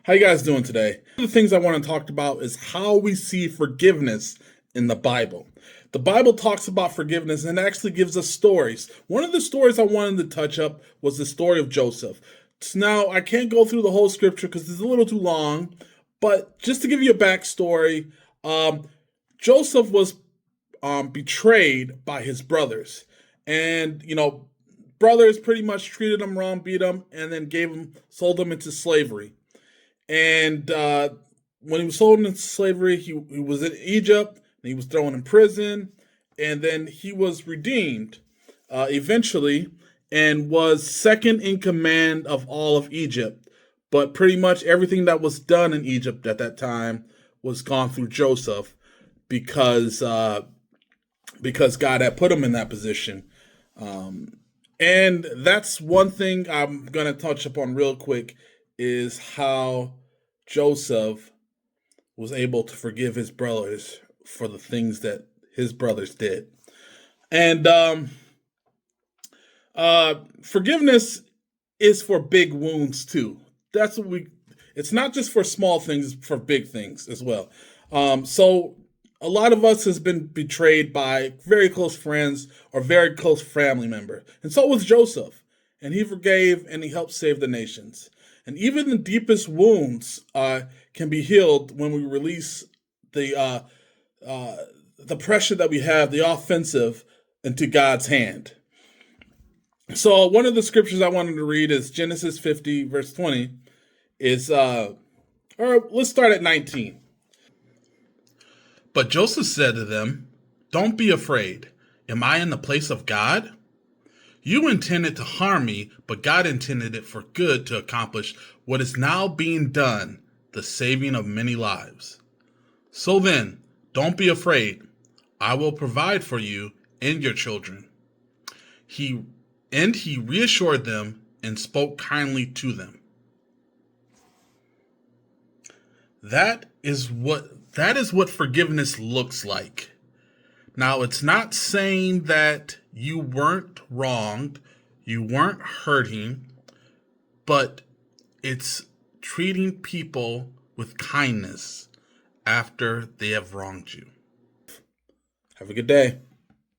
How you guys doing today? One of the things I want to talk about is how we see forgiveness in the Bible. The Bible talks about forgiveness and actually gives us stories. One of the stories I wanted to touch up was the story of Joseph. Now, I can't go through the whole scripture because it's a little too long, but just to give you a backstory, Joseph was betrayed by his brothers. And, brothers pretty much treated him wrong, beat him, and then sold him into slavery. And when he was sold into slavery, he was in Egypt, and he was thrown in prison, and then he was redeemed eventually and was second in command of all of Egypt. But pretty much everything that was done in Egypt at that time was gone through Joseph because because God had put him in that position. And that's one thing I'm gonna touch upon real quick is how Joseph was able to forgive his brothers for the things that his brothers did. And forgiveness is for big wounds too. That's what we. It's not just for small things; it's for big things as well. So a lot of us has been betrayed by very close friends or very close family member, and so was Joseph, and he forgave and he helped save the nations. And even the deepest wounds can be healed when we release the uh, uh, the pressure that we have, the offensive, into God's hand. So one of the scriptures I wanted to read is Genesis 50, verse 20. Is or let's start at 19. But Joseph said to them, "Don't be afraid. Am I in the place of God? You intended to harm me, but God intended it for good to accomplish what is now being done, the saving of many lives. So then, don't be afraid. I will provide for you and your children." He he reassured them and spoke kindly to them. That is what forgiveness looks like. Now, it's not saying that you weren't wronged, you weren't hurting, but it's treating people with kindness after they have wronged you. Have a good day.